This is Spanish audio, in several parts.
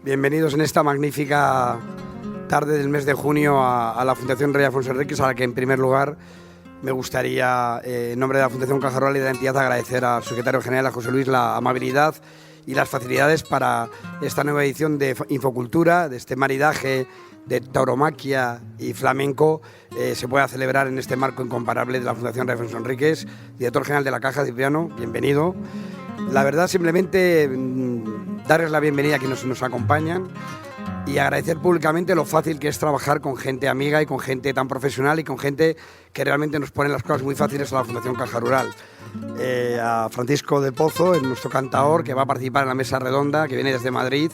Bienvenidos en esta magnífica tarde del mes de junio a la Fundación Rey Alfonso Enríquez, a la que en primer lugar me gustaría, en nombre de la Fundación Caja Rural y de la entidad, agradecer al secretario general, a José Luis, la amabilidad y las facilidades para esta nueva edición de Infocultura, de este maridaje de tauromaquia y flamenco. Se pueda celebrar en este marco incomparable de la Fundación Rey Alfonso Enríquez. Director general de la Caja, Cipriano, bienvenido. La verdad, simplemente darles la bienvenida a quienes nos acompañan y agradecer públicamente lo fácil que es trabajar con gente amiga y con gente tan profesional y con gente que realmente nos pone las cosas muy fáciles a la Fundación Caja Rural. A Francisco de Pozo, nuestro cantaor, que va a participar en la mesa redonda, que viene desde Madrid.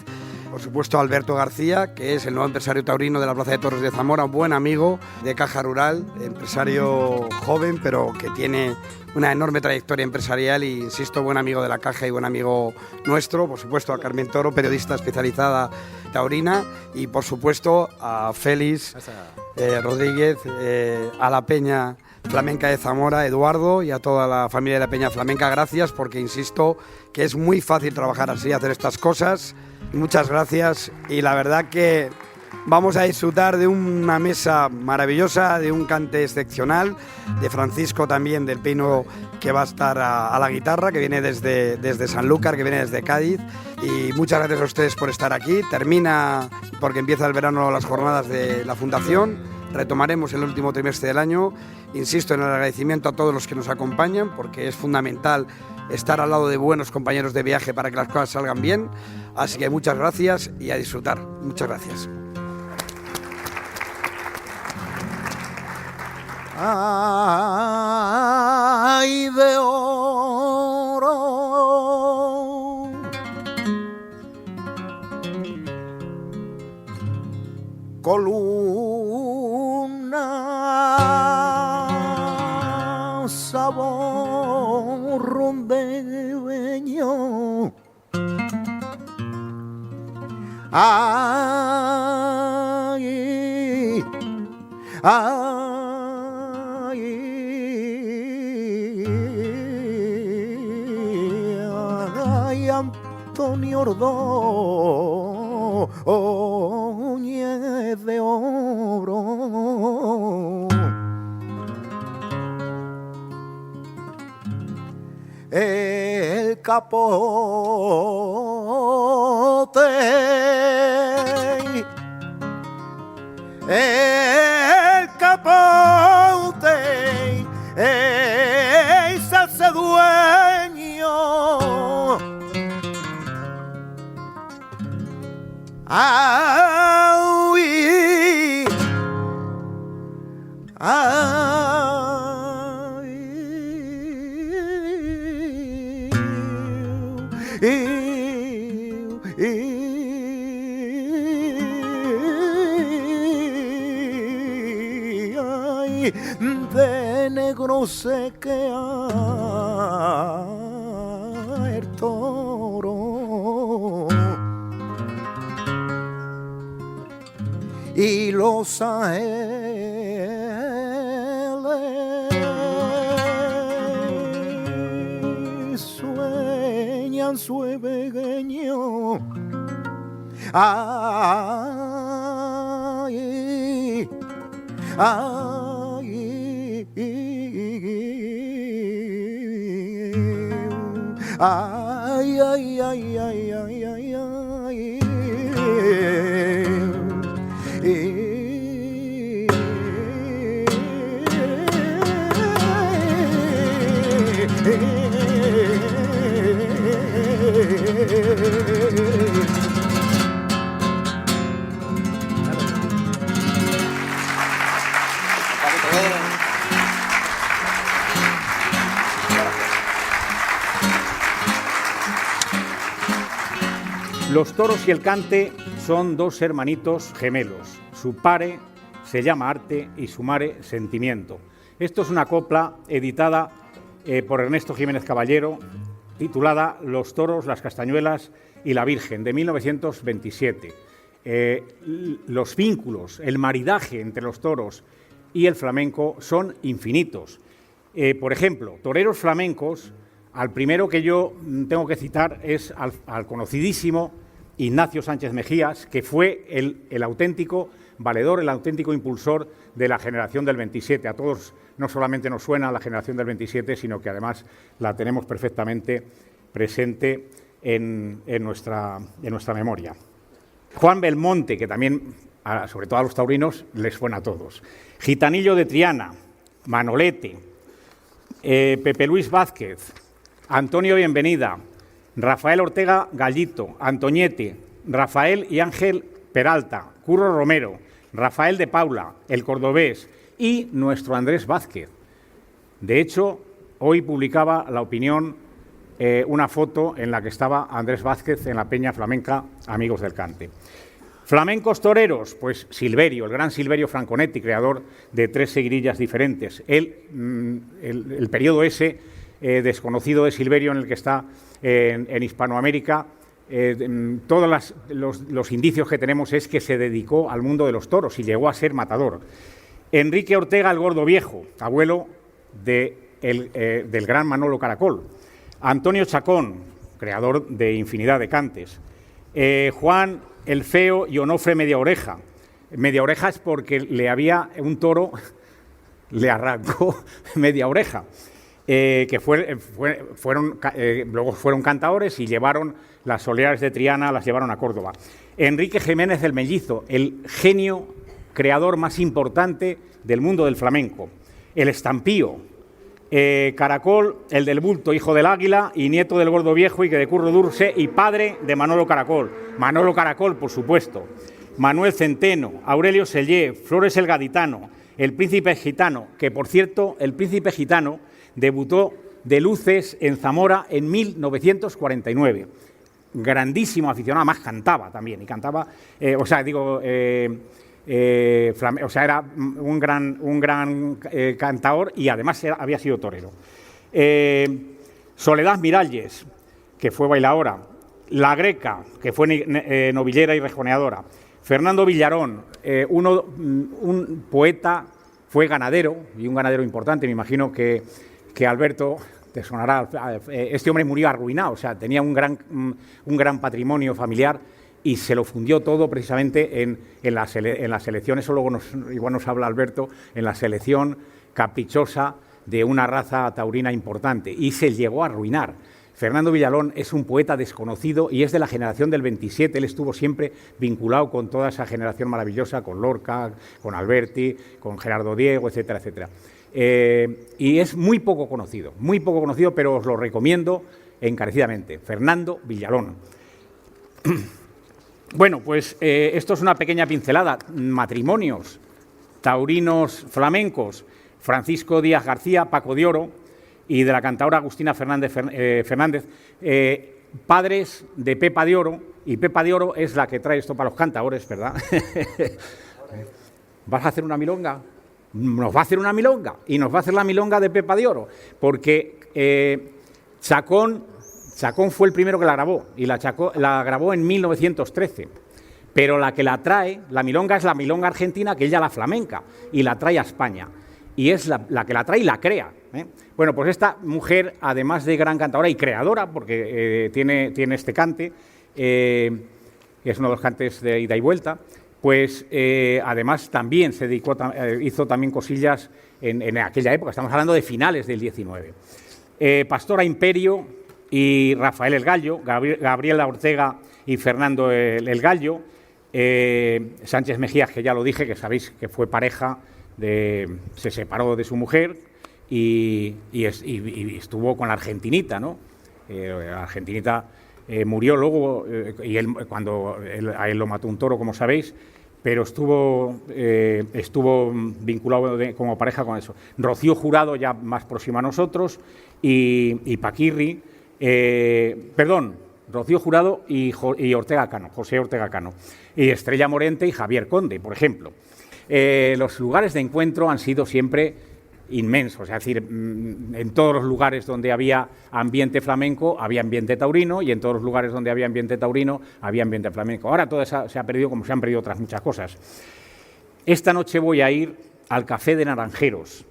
Por supuesto, a Alberto García, que es el nuevo empresario taurino de la Plaza de Toros de Zamora, un buen amigo de Caja Rural, empresario joven, pero que tiene una enorme trayectoria empresarial y, insisto, buen amigo de la Caja y buen amigo nuestro. Por supuesto, a Carmen Toro, periodista especializada taurina, y por supuesto a Félix Rodríguez, a la Peña Flamenca de Zamora, Eduardo, y a toda la familia de la Peña Flamenca. Gracias, porque insisto que es muy fácil trabajar así, hacer estas cosas. Muchas gracias, y la verdad que vamos a disfrutar de una mesa maravillosa, de un cante excepcional, de Francisco también del Pino, que va a estar a la guitarra, que viene desde Sanlúcar, que viene desde Cádiz. Y muchas gracias a ustedes por estar aquí. Termina, porque empieza el verano, las jornadas de la Fundación. Retomaremos el último trimestre del año. Insisto en el agradecimiento a todos los que nos acompañan, porque es fundamental estar al lado de buenos compañeros de viaje para que las cosas salgan bien. Así que muchas gracias y a disfrutar. Muchas gracias. Ay de oro, columna, sabor rondeño. Ay, ay, ay, Antonio Ordóñez de oro. El capote, el capote, es ese dueño. Ay, ay, de negro se queda el toro y los ángeles sueñan su pequeño. Ay, ay, ay, ay, ay, ay, ay, ay, ay. Los toros y el cante son dos hermanitos gemelos. Su pare se llama arte y su mare sentimiento. Esto es una copla editada por Ernesto Jiménez Caballero, titulada Los toros, las castañuelas y la Virgen, de 1927. Los vínculos, el maridaje entre los toros y el flamenco son infinitos. Por ejemplo, toreros flamencos, al primero que yo tengo que citar es al conocidísimo Ignacio Sánchez Mejías, que fue el auténtico valedor, el auténtico impulsor de la generación del 27. A todos no solamente nos suena la generación del 27, sino que además la tenemos perfectamente presente en nuestra memoria. Juan Belmonte, que también, sobre todo a los taurinos, les suena a todos. Gitanillo de Triana, Manolete, Pepe Luis Vázquez, Antonio Bienvenida, Rafael Ortega Gallito, Antoñete, Rafael y Ángel Peralta, Curro Romero, Rafael de Paula, el cordobés y nuestro Andrés Vázquez. De hecho, hoy publicaba La Opinión una foto en la que estaba Andrés Vázquez en la Peña Flamenca Amigos del Cante. Flamencos toreros, pues Silverio, el gran Silverio Franconetti, creador de 3 seguirillas diferentes. El periodo ese desconocido de Silverio en el que está en Hispanoamérica, todos los indicios que tenemos es que se dedicó al mundo de los toros y llegó a ser matador. Enrique Ortega el Gordo Viejo, abuelo del gran Manolo Caracol. Antonio Chacón, creador de infinidad de cantes. Juan el Feo y Onofre Media Oreja. Media Oreja es porque un toro le arrancó media oreja. Luego fueron cantadores y llevaron las soleares de Triana, las llevaron a Córdoba. Enrique Jiménez el Mellizo, el genio creador más importante del mundo del flamenco. El Estampío, Caracol, el del Bulto, hijo del Águila y nieto del Gordo Viejo y que de Curro Durse y padre de Manolo Caracol. Manolo Caracol, por supuesto. Manuel Centeno, Aurelio Sellé, Flores el Gaditano, el Príncipe Gitano, que por cierto, el Príncipe Gitano debutó de luces en Zamora en 1949. Grandísimo aficionado, además cantaba también, y cantaba, era un gran cantador y además había sido torero. Soledad Miralles, que fue bailaora. La Greca, que fue novillera y rejoneadora. Fernando Villarón, un poeta, fue ganadero, y un ganadero importante. Me imagino que Alberto te sonará. Este hombre murió arruinado, o sea, tenía un gran patrimonio familiar y se lo fundió todo precisamente en la selección, eso luego igual nos habla Alberto, en la selección caprichosa de una raza taurina importante, y se llegó a arruinar. Fernando Villalón es un poeta desconocido y es de la generación del 27, él estuvo siempre vinculado con toda esa generación maravillosa, con Lorca, con Alberti, con Gerardo Diego, etcétera, etcétera. Y es muy poco conocido, pero os lo recomiendo encarecidamente. Fernando Villalón. Bueno, pues esto es una pequeña pincelada. Matrimonios taurinos flamencos, Francisco Díaz García, Paco de Oro, y de la cantadora Agustina Fernández, padres de Pepa de Oro, y Pepa de Oro es la que trae esto para los cantadores, ¿verdad? ¿Vas a hacer una milonga? Nos va a hacer una milonga, y nos va a hacer la milonga de Pepa de Oro, porque Chacón fue el primero que la grabó, y la grabó en 1913, pero la que la trae, la milonga es la milonga argentina, que ella la flamenca, y la trae a España, y es la que la trae y la crea, ¿eh? Bueno, pues esta mujer, además de gran cantadora y creadora, porque tiene este cante, que es uno de los cantes de ida y vuelta, pues además también se dedicó, hizo también cosillas en aquella época, estamos hablando de finales del 19. Pastora Imperio y Rafael el Gallo, Gabriela Ortega y Fernando el Gallo, Sánchez Mejías, que ya lo dije, que sabéis que fue pareja, se separó de su mujer y estuvo con la argentinita, ¿no? La argentinita murió luego, y a él lo mató un toro, como sabéis, pero estuvo vinculado como pareja con eso. Rocío Jurado, ya más próxima a nosotros, y Paquirri, Rocío Jurado y Ortega Cano, José Ortega Cano, y Estrella Morente y Javier Conde, por ejemplo. Los lugares de encuentro han sido siempre inmensos, es decir, en todos los lugares donde había ambiente flamenco había ambiente taurino y en todos los lugares donde había ambiente taurino había ambiente flamenco. Ahora todo eso se ha perdido como se han perdido otras muchas cosas. Esta noche voy a ir al Café de Naranjeros,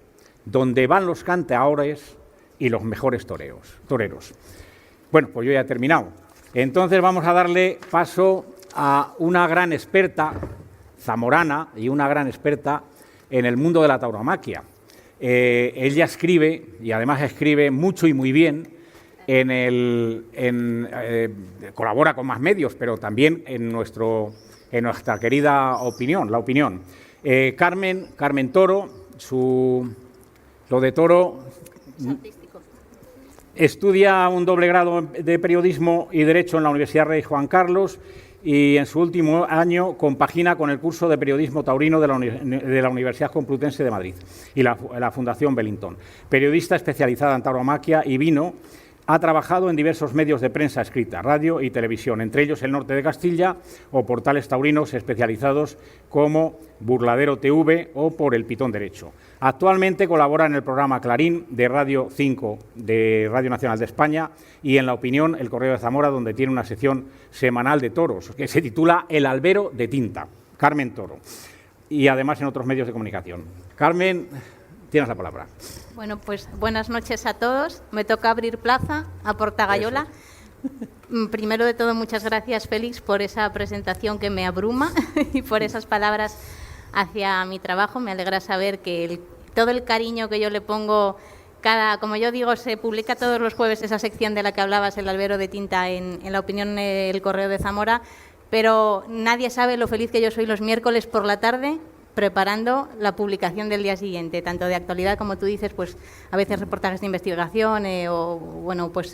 donde van los cantaores y los mejores toreros. Bueno, pues yo ya he terminado. Entonces vamos a darle paso a una gran experta zamorana y una gran experta en el mundo de la tauromaquia. Ella escribe, y además escribe mucho y muy bien, colabora con más medios, pero también en nuestra querida opinión, La Opinión. Carmen Toro, lo de Toro, estudia un doble grado de Periodismo y Derecho en la Universidad Rey Juan Carlos y en su último año compagina con el curso de Periodismo Taurino de la Universidad Complutense de Madrid y la Fundación Bellington. Periodista especializada en tauromaquia y vino, ha trabajado en diversos medios de prensa escrita, radio y televisión, entre ellos El Norte de Castilla o portales taurinos especializados como Burladero TV o Por el Pitón Derecho. Actualmente colabora en el programa Clarín de Radio 5 de Radio Nacional de España y en La Opinión, El Correo de Zamora, donde tiene una sección semanal de toros que se titula El Albero de Tinta, Carmen Toro, y además en otros medios de comunicación. Carmen, tienes la palabra. Bueno, pues buenas noches a todos. Me toca abrir plaza a Portagayola. Primero de todo, muchas gracias, Félix, por esa presentación que me abruma y por esas palabras hacia mi trabajo. Me alegra saber que todo el cariño que yo le pongo, como yo digo, se publica todos los jueves esa sección de la que hablabas, El Albero de Tinta, en La Opinión, El Correo de Zamora, pero nadie sabe lo feliz que yo soy los miércoles por la tarde preparando la publicación del día siguiente, tanto de actualidad como tú dices, pues a veces reportajes de investigación o bueno, pues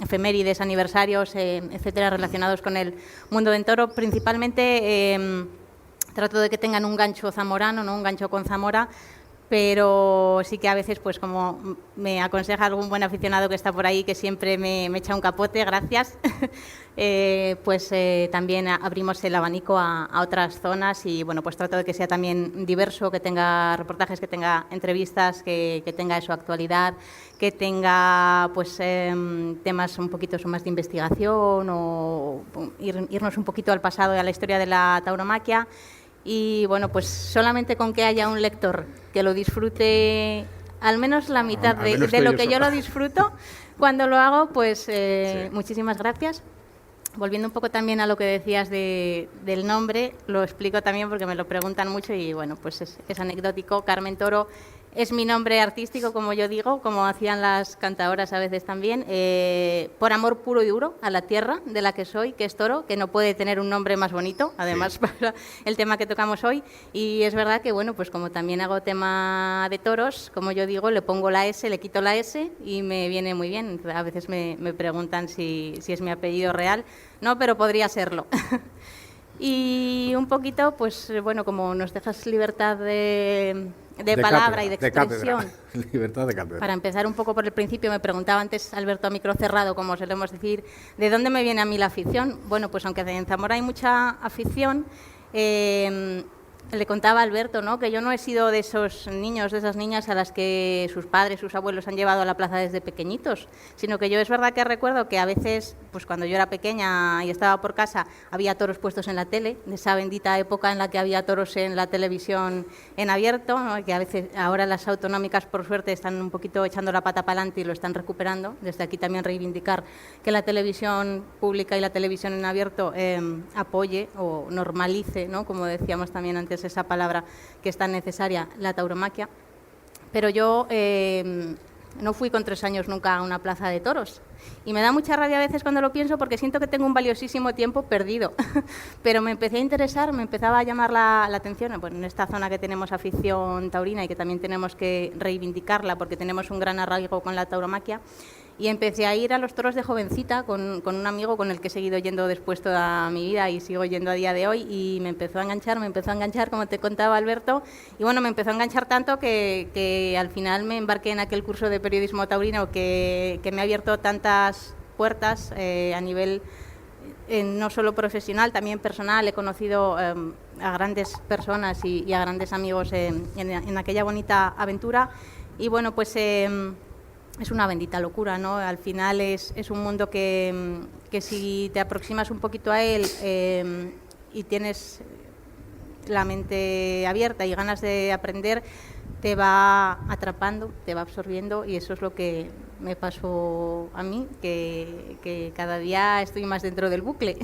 efemérides, aniversarios, etcétera, relacionados con el mundo del toro. Principalmente trato de que tengan un gancho zamorano, ¿no? Un gancho con Zamora, pero sí que a veces, pues como me aconseja algún buen aficionado que está por ahí, que siempre me echa un capote, gracias, también abrimos el abanico a otras zonas y bueno, pues trato de que sea también diverso, que tenga reportajes, que tenga entrevistas, que tenga su actualidad, que tenga pues temas un poquito más de investigación o irnos un poquito al pasado y a la historia de la tauromaquia. Y bueno, pues solamente con que haya un lector que lo disfrute al menos la mitad de lo que yo lo disfruto cuando lo hago, pues sí. Muchísimas gracias. Volviendo un poco también a lo que decías del nombre, lo explico también porque me lo preguntan mucho y bueno, pues es anecdótico. Carmen Toro es mi nombre artístico, como yo digo, como hacían las cantadoras a veces también, por amor puro y duro a la tierra de la que soy, que es toro, que no puede tener un nombre más bonito, además sí, para el tema que tocamos hoy. Y es verdad que, bueno, pues como también hago tema de toros, como yo digo, le pongo la S, le quito la S y me viene muy bien. A veces me preguntan si es mi apellido real. No, pero podría serlo. Y un poquito, pues bueno, como nos dejas libertad de palabra cátedra, y de expresión. Libertad de cátedra. Para empezar un poco por el principio, me preguntaba antes Alberto a micro cerrado, como solemos decir, ¿de dónde me viene a mí la afición? Bueno, pues aunque en Zamora hay mucha afición, le contaba a Alberto, ¿no?, que yo no he sido de esos niños, de esas niñas a las que sus padres, sus abuelos han llevado a la plaza desde pequeñitos, sino que yo es verdad que recuerdo que a veces, pues cuando yo era pequeña y estaba por casa, había toros puestos en la tele, de esa bendita época en la que había toros en la televisión en abierto, ¿no?, que a veces ahora las autonómicas, por suerte, están un poquito echando la pata para adelante y lo están recuperando. Desde aquí también reivindicar que la televisión pública y la televisión en abierto apoye o normalice, ¿no?, como decíamos también antes, esa palabra que es tan necesaria, la tauromaquia. Pero yo no fui con 3 años nunca a una plaza de toros y me da mucha rabia a veces cuando lo pienso porque siento que tengo un valiosísimo tiempo perdido. Pero me empecé a interesar, me empezaba a llamar la atención, bueno, en esta zona que tenemos afición taurina y que también tenemos que reivindicarla porque tenemos un gran arraigo con la tauromaquia. Y empecé a ir a los toros de jovencita con un amigo con el que he seguido yendo después toda mi vida y sigo yendo a día de hoy, y me empezó a enganchar, como te contaba Alberto, y bueno, me empezó a enganchar tanto que al final me embarqué en aquel curso de periodismo taurino que me ha abierto tantas puertas a nivel no solo profesional, también personal. He conocido a grandes personas y a grandes amigos en aquella bonita aventura. Y bueno, pues es una bendita locura, ¿no? Al final es un mundo que si te aproximas un poquito a él y tienes la mente abierta y ganas de aprender, te va atrapando, te va absorbiendo, y eso es lo que me pasó a mí, que cada día estoy más dentro del bucle.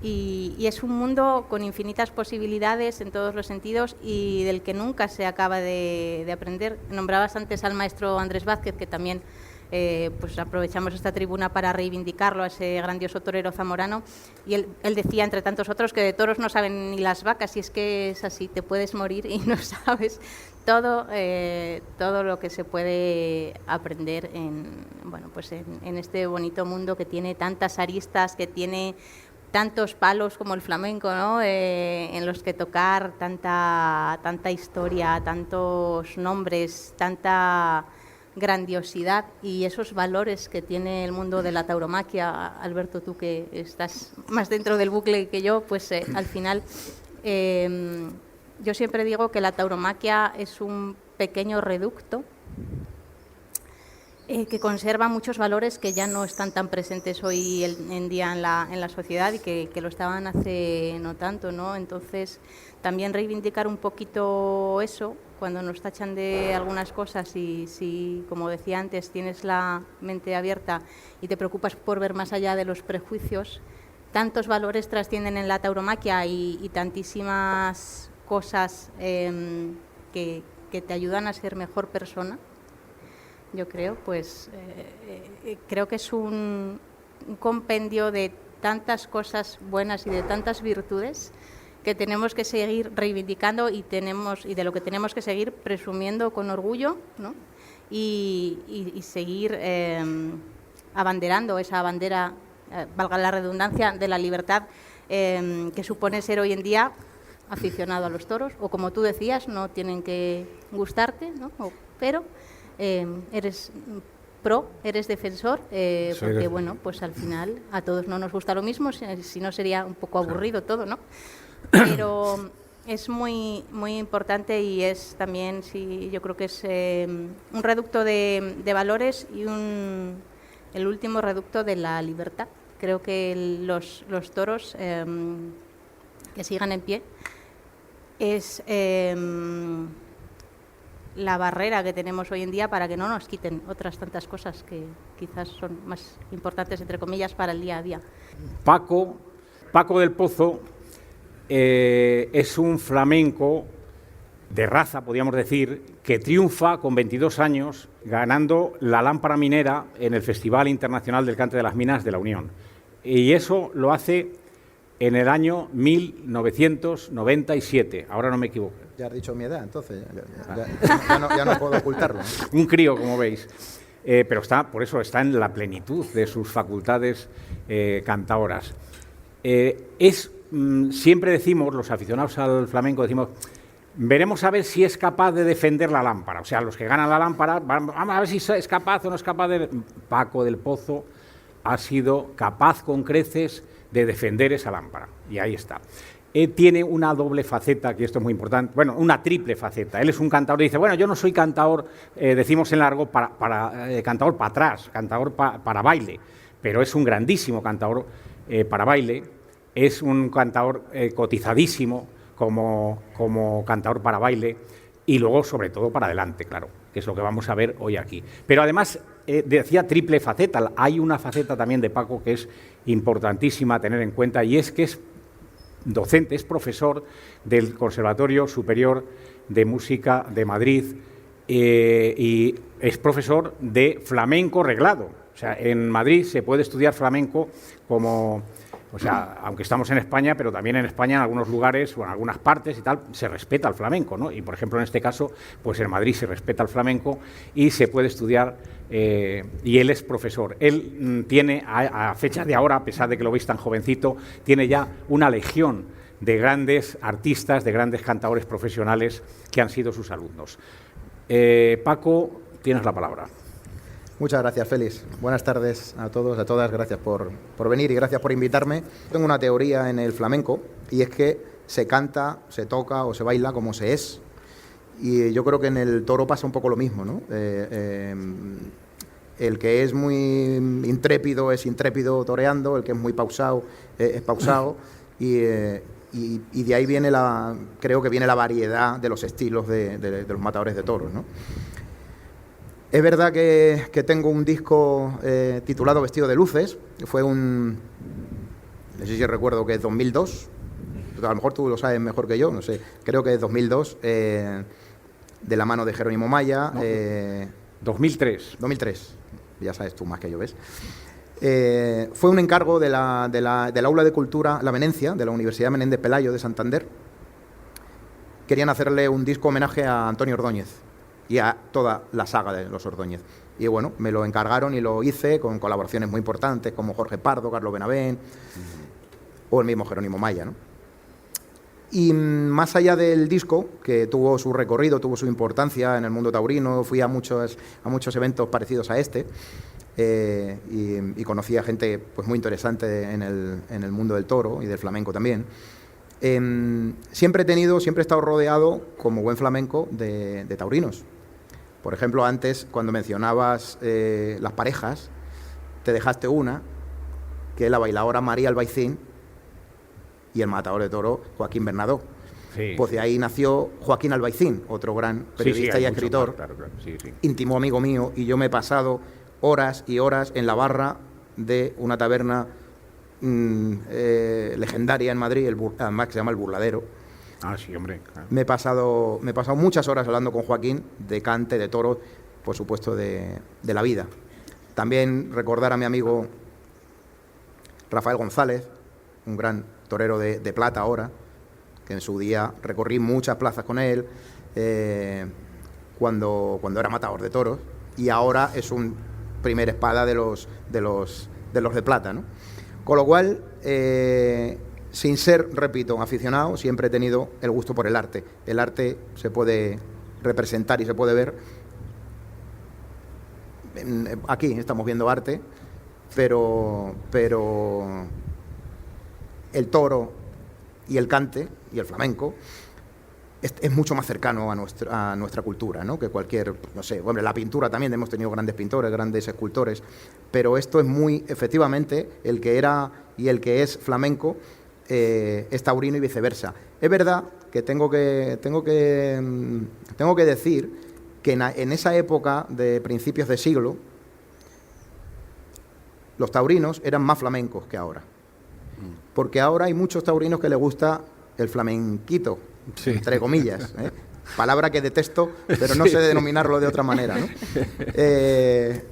Y es un mundo con infinitas posibilidades en todos los sentidos y del que nunca se acaba de aprender. Nombrabas antes al maestro Andrés Vázquez, que también pues aprovechamos esta tribuna para reivindicarlo, a ese grandioso torero zamorano, y él decía, entre tantos otros, que de toros no saben ni las vacas, y es que es así, te puedes morir y no sabes todo lo que se puede aprender en este bonito mundo que tiene tantas aristas, que tiene tantos palos como el flamenco, ¿no? En los que tocar tanta historia, tantos nombres, tanta grandiosidad, y esos valores que tiene el mundo de la tauromaquia. Alberto, tú que estás más dentro del bucle que yo, pues al final yo siempre digo que la tauromaquia es un pequeño reducto que conserva muchos valores que ya no están tan presentes hoy en día en la sociedad y que lo estaban hace no tanto, ¿no? Entonces, también reivindicar un poquito eso cuando nos tachan de algunas cosas, y si, como decía antes, tienes la mente abierta y te preocupas por ver más allá de los prejuicios, tantos valores trascienden en la tauromaquia y tantísimas cosas que te ayudan a ser mejor persona. Yo creo, pues creo que es un compendio de tantas cosas buenas y de tantas virtudes que tenemos que seguir reivindicando y de lo que tenemos que seguir presumiendo con orgullo, ¿no? Y seguir abanderando esa bandera, valga la redundancia, de la libertad que supone ser hoy en día aficionado a los toros, o como tú decías, no tienen que gustarte, ¿no? Pero eres pro, eres defensor, porque bueno, pues al final a todos no nos gusta lo mismo, si no sería un poco aburrido todo, ¿no? Pero es muy muy importante, y es también, sí, yo creo que es un reducto de valores y el último reducto de la libertad. Creo que los toros que sigan en pie es la barrera que tenemos hoy en día para que no nos quiten otras tantas cosas que quizás son más importantes, entre comillas, para el día a día. Paco del Pozo es un flamenco de raza, podríamos decir, que triunfa con 22 años ganando la lámpara minera en el Festival Internacional del Cante de las Minas de la Unión. Y eso lo hace en el año 1997, ahora no me equivoco. Ya has dicho mi edad, entonces ya no puedo ocultarlo, ¿no? Un crío, como veis, pero por eso está en la plenitud de sus facultades cantaoras. Siempre decimos, los aficionados al flamenco, decimos, veremos a ver si es capaz de defender la lámpara. O sea, los que ganan la lámpara, vamos a ver si es capaz o no es capaz de... Paco del Pozo ha sido capaz con creces de defender esa lámpara, y ahí está. Tiene una doble faceta, que esto es muy importante, bueno, una triple faceta. Él es un cantador y dice, bueno, yo no soy cantador, decimos en largo, cantador para atrás, cantador para baile, pero es un grandísimo cantador para baile, es un cantador cotizadísimo como cantador para baile, y luego, sobre todo, para adelante, claro, que es lo que vamos a ver hoy aquí. Pero además, decía triple faceta, hay una faceta también de Paco que es importantísima a tener en cuenta, y es que es docente, es profesor del Conservatorio Superior de Música de Madrid, y es profesor de flamenco reglado. O sea, en Madrid se puede estudiar flamenco aunque estamos en España, pero también en España en algunos lugares o en algunas partes y tal, se respeta el flamenco, ¿no? Y, por ejemplo, en este caso, pues en Madrid se respeta el flamenco y se puede estudiar, y él es profesor. Él tiene, a fecha de ahora, a pesar de que lo veis tan jovencito, tiene ya una legión de grandes artistas, de grandes cantadores profesionales que han sido sus alumnos. Paco, tienes la palabra. Muchas gracias, Félix. Buenas tardes a todos, a todas. Gracias por venir y gracias por invitarme. Tengo una teoría en el flamenco, y es que se canta, se toca o se baila como se es. Y yo creo que en el toro pasa un poco lo mismo, ¿no? El que es muy intrépido es intrépido toreando, el que es muy pausado es pausado, y de ahí viene creo que viene la variedad de los estilos de los matadores de toros, ¿no? Es verdad que tengo un disco titulado Vestido de Luces, fue no sé si recuerdo que es 2002, a lo mejor tú lo sabes mejor que yo, no sé, creo que es 2002, de la mano de Jerónimo Maya. No, 2003. 2003, ya sabes tú más que yo, ¿ves? Fue un encargo del Aula de Cultura La Menencia, de la Universidad Menéndez Pelayo de Santander. Querían hacerle un disco homenaje a Antonio Ordóñez y a toda la saga de los Ordóñez. Y bueno, me lo encargaron y lo hice con colaboraciones muy importantes como Jorge Pardo, Carlos Benavent o el mismo Jerónimo Maya, ¿no? Y más allá del disco, que tuvo su recorrido, tuvo su importancia en el mundo taurino, fui a muchos eventos parecidos a este, y conocí a gente pues muy interesante en el mundo del toro y del flamenco también. Siempre he estado rodeado, como buen flamenco, de taurinos. Por ejemplo, antes, cuando mencionabas las parejas, te dejaste una, que es la bailadora María Albaicín, y el matador de toro Joaquín Bernadó. Sí. Pues de ahí nació Joaquín Albaicín, otro gran periodista y escritor, claro. Sí. íntimo amigo mío, y yo me he pasado horas y horas en la barra de una taberna legendaria en Madrid, además que se llama El Burladero. Ah, sí, hombre. Claro. Me he pasado muchas horas hablando con Joaquín de cante, de toros, por supuesto de la vida. También recordar a mi amigo Rafael González, un gran torero de plata ahora, que en su día recorrí muchas plazas con él, cuando era matador de toros, y ahora es un primer espada de los de plata, ¿no? Con lo cual, sin ser, repito, aficionado, siempre he tenido el gusto por el arte. El arte se puede representar y se puede ver. Aquí estamos viendo arte, pero el toro y el cante y el flamenco es mucho más cercano a nuestra cultura, ¿no? Que cualquier, no sé, bueno, la pintura también, hemos tenido grandes pintores, grandes escultores, pero esto es muy, efectivamente, el que era y el que es flamenco es taurino y viceversa. Es verdad que tengo que decir que en esa época de principios de siglo, los taurinos eran más flamencos que ahora. Porque ahora hay muchos taurinos que les gusta el flamenquito, sí, entre comillas, ¿eh? Palabra que detesto, pero no sé denominarlo de otra manera, ¿no?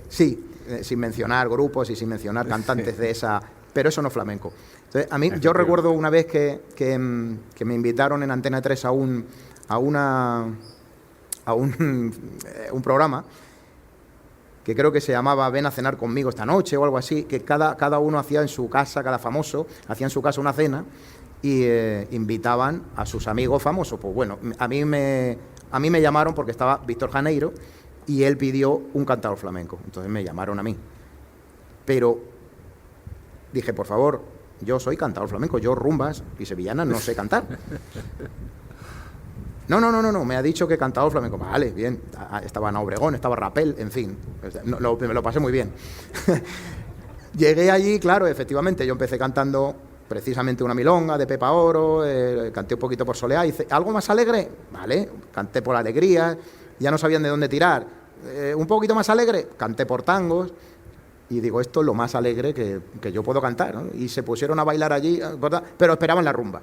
Sí, sin mencionar grupos y sin mencionar cantantes de esa... Pero eso no es flamenco. Entonces, a mí, yo recuerdo una vez que me invitaron en Antena 3 a un programa que creo que se llamaba Ven a cenar conmigo esta noche o algo así, que cada uno hacía en su casa, cada famoso hacía en su casa una cena y invitaban a sus amigos famosos. Pues bueno, a mí me llamaron porque estaba Víctor Janeiro y él pidió un cantador flamenco, entonces me llamaron a mí. Pero dije, por favor, yo soy cantador flamenco, yo rumbas y sevillanas no sé cantar. No, me ha dicho que cantador flamenco. Vale, bien, estaba Ana Obregón, estaba Rapel, en fin, me lo pasé muy bien. Llegué allí, claro, efectivamente, yo empecé cantando precisamente una milonga de Pepa Oro, canté un poquito por Soleá, hice algo más alegre, vale, canté por Alegría, ya no sabían de dónde tirar, un poquito más alegre, canté por tangos, y digo, esto es lo más alegre que yo puedo cantar, ¿no? Y se pusieron a bailar allí, pero esperaban la rumba.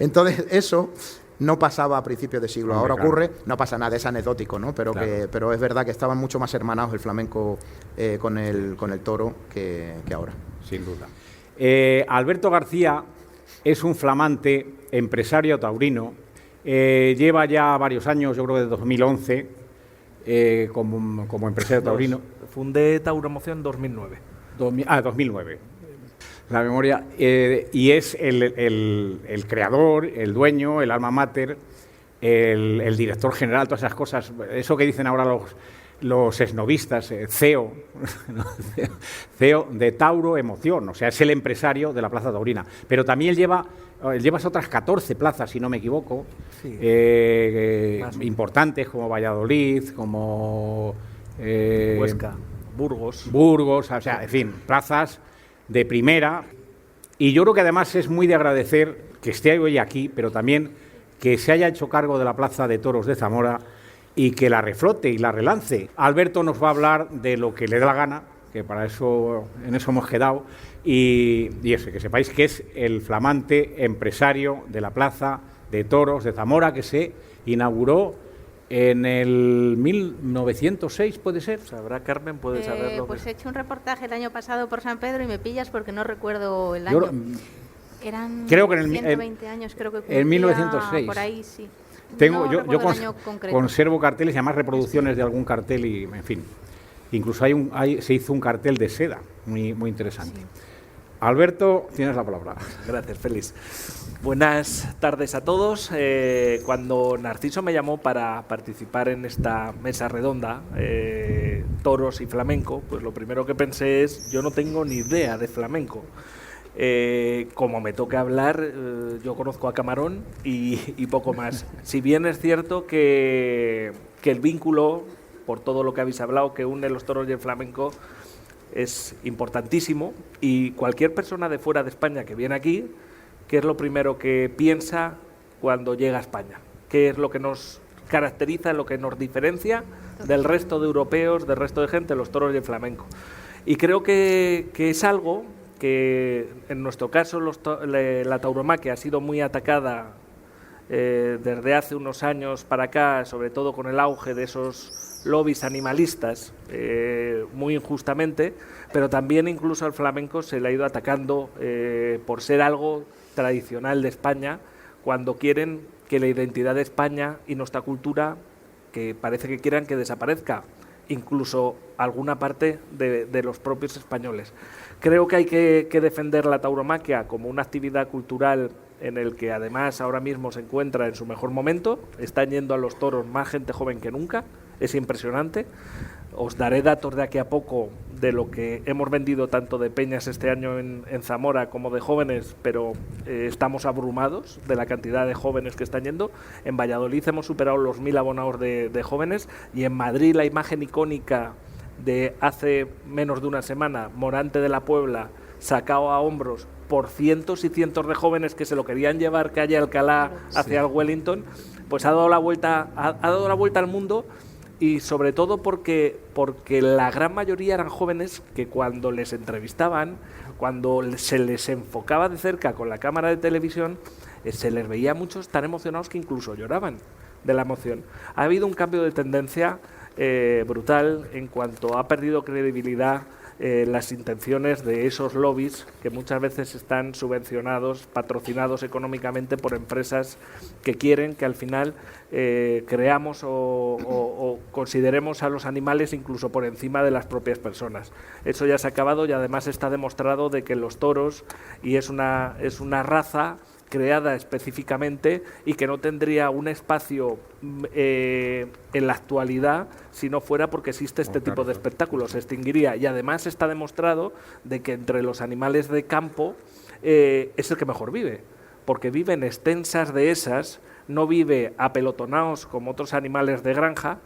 Entonces, eso no pasaba a principios de siglo, ahora ocurre, no pasa nada, es anecdótico, ¿no? Pero, claro, pero es verdad que estaban mucho más hermanados el flamenco con el toro que ahora. Sin duda. Alberto García es un flamante empresario taurino, lleva ya varios años, yo creo que desde 2011, como empresario taurino. Fundé Tauromoción en 2009. 2009. La memoria. Y es el creador, el dueño, el alma mater, el director general, todas esas cosas. Eso que dicen ahora los esnovistas, CEO, CEO de Tauro Emoción, o sea, es el empresario de la Plaza Taurina. Pero también lleva otras 14 plazas, si no me equivoco, Sí. importantes como Valladolid, como Huesca, Burgos, o sea, en fin, plazas de primera. Y yo creo que además es muy de agradecer que esté hoy aquí, pero también que se haya hecho cargo de la Plaza de Toros de Zamora y que la reflote y la relance. Alberto nos va a hablar de lo que le da la gana, que para eso, en eso hemos quedado, y eso, que sepáis que es el flamante empresario de la Plaza de Toros de Zamora, que se inauguró en el 1906, ¿puede ser? Sabrá Carmen, puede saberlo. Pues he hecho un reportaje el año pasado por San Pedro y me pillas porque no recuerdo el Yo año. Eran creo que en el 120 años, creo que en 1906. por ahí, sí. Tengo, No yo recuerdo el año concreto. conservo carteles y además reproducciones de algún cartel y, en fin. Incluso se hizo un cartel de seda, muy interesante. Sí. Alberto, tienes la palabra. Gracias, Félix. Buenas tardes a todos. Cuando Narciso me llamó para participar en esta mesa redonda, toros y flamenco, pues lo primero que pensé es, yo no tengo ni idea de flamenco. Como me toca hablar, yo conozco a Camarón y poco más. Si bien es cierto que el vínculo, por todo lo que habéis hablado, que une los toros y el flamenco, es importantísimo, y cualquier persona de fuera de España que viene aquí, ¿qué es lo primero que piensa cuando llega a España? ¿Qué es lo que nos caracteriza, lo que nos diferencia del resto de europeos, del resto de gente, los toros y el flamenco? Y creo que es algo que en nuestro caso la tauromaquia ha sido muy atacada desde hace unos años para acá, sobre todo con el auge de esos lobbies animalistas, muy injustamente, pero también incluso al flamenco se le ha ido atacando por ser algo tradicional de España, cuando quieren que la identidad de España y nuestra cultura, que parece que quieran que desaparezca, incluso alguna parte de los propios españoles. Creo que hay que defender la tauromaquia como una actividad cultural en el que además ahora mismo se encuentra en su mejor momento. Están yendo a los toros más gente joven que nunca, es impresionante. Os daré datos de aquí a poco de lo que hemos vendido tanto de peñas este año en Zamora como de jóvenes, pero estamos abrumados de la cantidad de jóvenes que están yendo. En Valladolid hemos superado los 1000 abonados de jóvenes, y en Madrid la imagen icónica de hace menos de una semana, Morante de la Puebla, sacado a hombros por cientos y cientos de jóvenes que se lo querían llevar calle Alcalá hacia el Wellington, pues ha dado la vuelta al mundo. Y sobre todo porque la gran mayoría eran jóvenes que cuando les entrevistaban, cuando se les enfocaba de cerca con la cámara de televisión, se les veía a muchos tan emocionados que incluso lloraban de la emoción. Ha habido un cambio de tendencia brutal en cuanto ha perdido credibilidad las intenciones de esos lobbies que muchas veces están subvencionados, patrocinados económicamente por empresas que quieren que al final creamos o consideremos a los animales incluso por encima de las propias personas. Eso ya se ha acabado, y además está demostrado de que los toros, y es una raza creada específicamente y que no tendría un espacio en la actualidad si no fuera porque existe este tipo de espectáculos, se extinguiría. Y además está demostrado de que entre los animales de campo es el que mejor vive, porque vive en extensas dehesas, no vive apelotonados como otros animales de granja.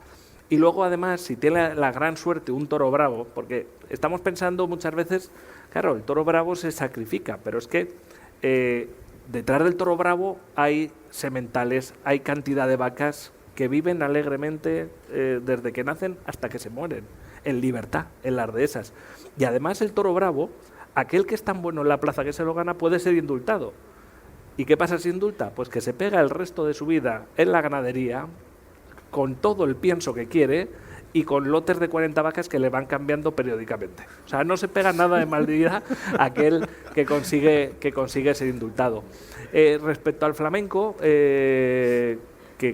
Y luego además, si tiene la gran suerte un toro bravo, porque estamos pensando muchas veces, claro, el toro bravo se sacrifica, pero es que detrás del toro bravo hay sementales, hay cantidad de vacas que viven alegremente desde que nacen hasta que se mueren, en libertad, en las dehesas. Y además el toro bravo, aquel que es tan bueno en la plaza que se lo gana, puede ser indultado. ¿Y qué pasa si indulta? Pues que se pega el resto de su vida en la ganadería, con todo el pienso que quiere, y con lotes de 40 vacas que le van cambiando periódicamente. O sea, no se pega nada de mal vida aquel que consigue ser indultado. Respecto al flamenco, que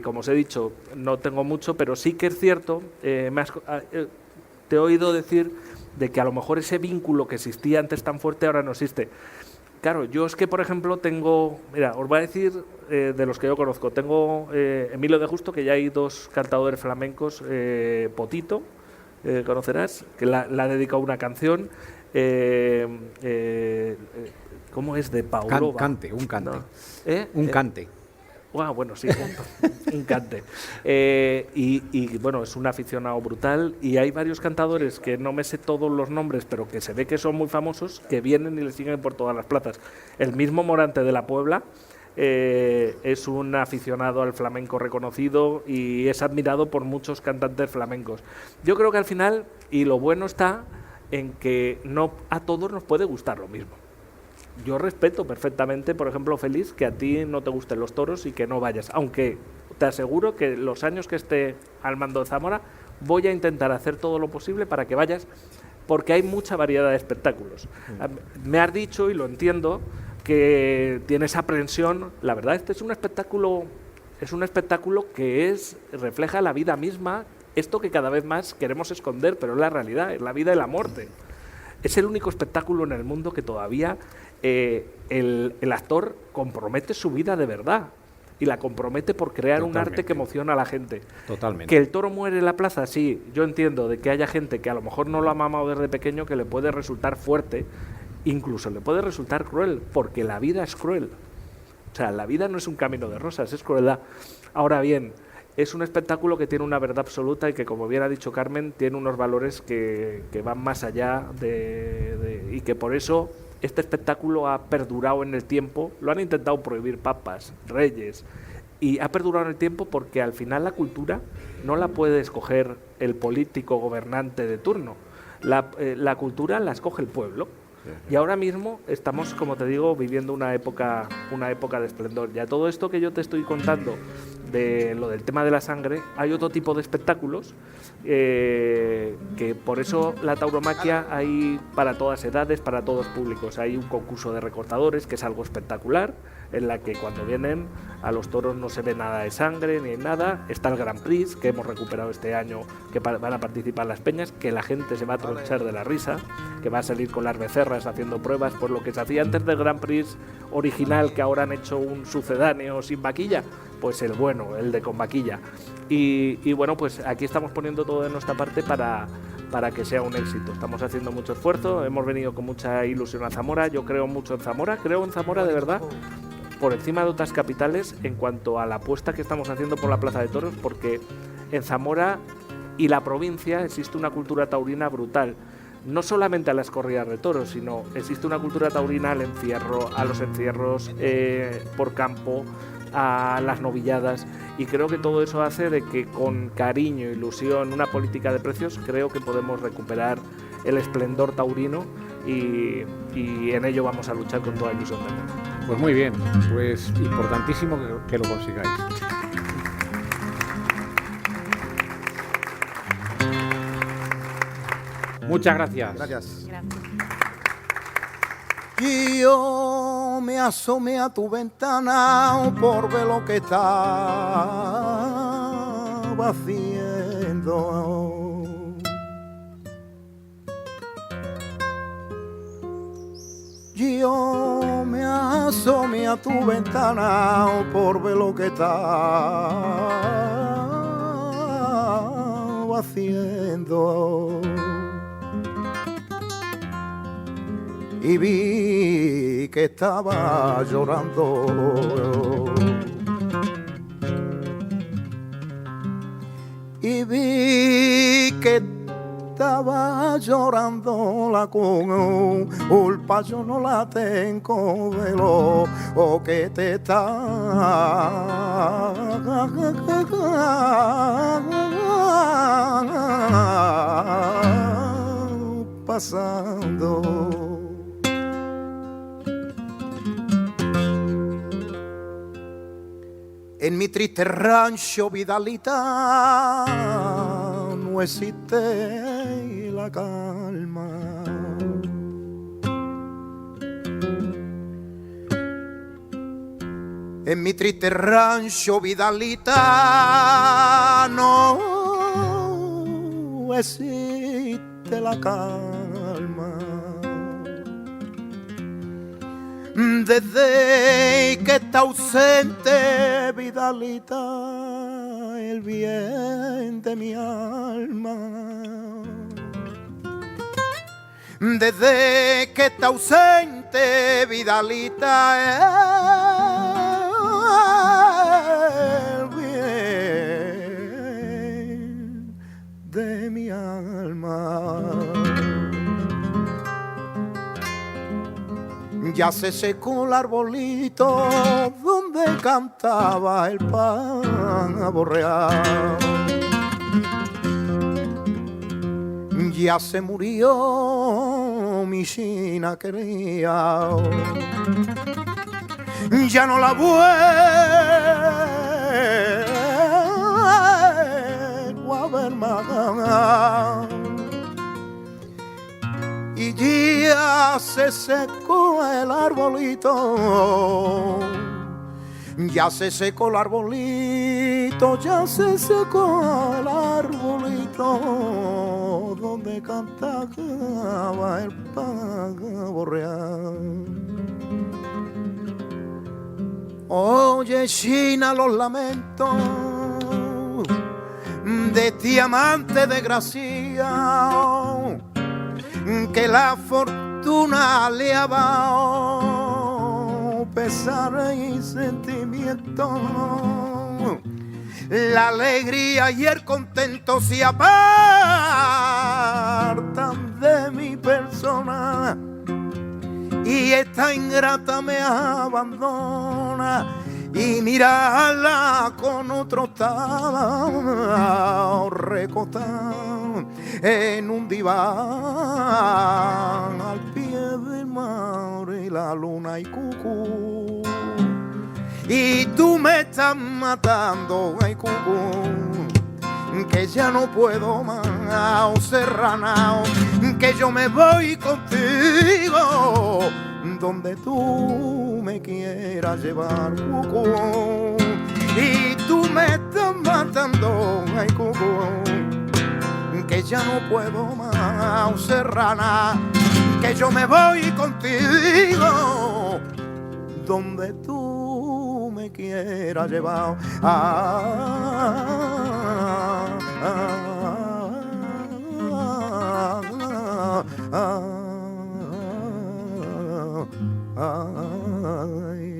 como os he dicho, no tengo mucho, pero sí que es cierto, te he oído decir de que a lo mejor ese vínculo que existía antes tan fuerte ahora no existe. Claro, yo es que, por ejemplo, tengo... Mira, os voy a decir de los que yo conozco. Tengo Emilio de Justo, que ya hay 2 cantadores flamencos, Potito, conocerás, que la ha dedicado una canción. ¿Cómo es? De Paulova. Cante, un cante. No. Un cante. Bueno, sí, un cante. Y bueno, es un aficionado brutal y hay varios cantadores que no me sé todos los nombres, pero que se ve que son muy famosos, que vienen y le siguen por todas las plazas. El mismo Morante de la Puebla es un aficionado al flamenco reconocido y es admirado por muchos cantantes flamencos. Yo creo que al final, y lo bueno está en que no a todos nos puede gustar lo mismo. Yo respeto perfectamente, por ejemplo, Félix, que a ti no te gusten los toros y que no vayas, aunque te aseguro que los años que esté al mando de Zamora voy a intentar hacer todo lo posible para que vayas, porque hay mucha variedad de espectáculos. Me has dicho, y lo entiendo, que tienes aprensión. La verdad, este es un espectáculo que refleja la vida misma, esto que cada vez más queremos esconder, pero es la realidad, es la vida y la muerte. Es el único espectáculo en el mundo que todavía el actor compromete su vida de verdad y la compromete por crear un arte que emociona a la gente. Totalmente. Que el toro muere en la plaza, sí, yo entiendo de que haya gente que a lo mejor no lo ha mamado desde pequeño, que le puede resultar fuerte, incluso le puede resultar cruel, porque la vida es cruel. O sea, la vida no es un camino de rosas, es crueldad. Ahora bien, es un espectáculo que tiene una verdad absoluta y que, como bien ha dicho Carmen, tiene unos valores que van más allá y que por eso este espectáculo ha perdurado en el tiempo. Lo han intentado prohibir papas, reyes, y ha perdurado en el tiempo porque al final la cultura no la puede escoger el político gobernante de turno. La cultura la escoge el pueblo. Y ahora mismo estamos, como te digo, viviendo una época de esplendor. Y a todo esto que yo te estoy contando de lo del tema de la sangre, hay otro tipo de espectáculos que por eso la tauromaquia hay para todas edades, para todos públicos. Hay un concurso de recortadores que es algo espectacular, en la que cuando vienen a los toros no se ve nada de sangre ni nada. Está el Grand Prix, que hemos recuperado este año, que van a participar las peñas, que la gente se va a tronchar de la risa, que va a salir con las becerras haciendo pruebas por lo que se hacía antes del Grand Prix original, que ahora han hecho un sucedáneo sin vaquilla, pues el bueno, el de con vaquilla. Y bueno, pues aquí estamos poniendo todo de nuestra parte para que sea un éxito. Estamos haciendo mucho esfuerzo, hemos venido con mucha ilusión a Zamora. Yo creo mucho en Zamora de verdad, por encima de otras capitales, en cuanto a la apuesta que estamos haciendo por la Plaza de Toros, porque en Zamora y la provincia existe una cultura taurina brutal. No solamente a las corridas de toros, sino existe una cultura taurina al encierro, a los encierros por campo, a las novilladas, y creo que todo eso hace de que con cariño, ilusión, una política de precios, creo que podemos recuperar el esplendor taurino y en ello vamos a luchar con toda ilusión del mundo. Pues muy bien, pues importantísimo que lo consigáis. Muchas gracias. Gracias. Yo me asomé a tu ventana por ver lo que estaba haciendo. Yo me asomé a tu ventana por ver lo que estaba haciendo. Y vi que estaba llorando. Y vi que estaba llorando la culpa, yo no la tengo de lo que te está pasando. En mi triste rancho, Vidalita, no existe la calma. En mi triste rancho, Vidalita, no existe la calma. Desde que está ausente Vidalita, el bien de mi alma. Desde que está ausente Vidalita, el bien de mi alma. Ya se secó el arbolito donde cantaba el pavo real. Ya se murió mi china querida. Ya no la vuelvo a ver más. Y ya se secó el arbolito, ya se secó el arbolito, ya se secó el arbolito donde cantaba el pavo real. Oye, China, los lamentos de este amante desgraciado, que la fortuna le ha dado pesar y sentimiento. La alegría y el contento se apartan de mi persona y esta ingrata me abandona. Y mirarla con otro estado recostado en un diván al pie del mar y la luna y cucú. Y tú me estás matando, ay cucú, que ya no puedo más, serrana, que yo me voy contigo donde tú me quieras llevar, cucú. Y tú me estás matando, ay cucú, que ya no puedo más, serrana, que yo me voy contigo donde tú me quieras llevar. Ay.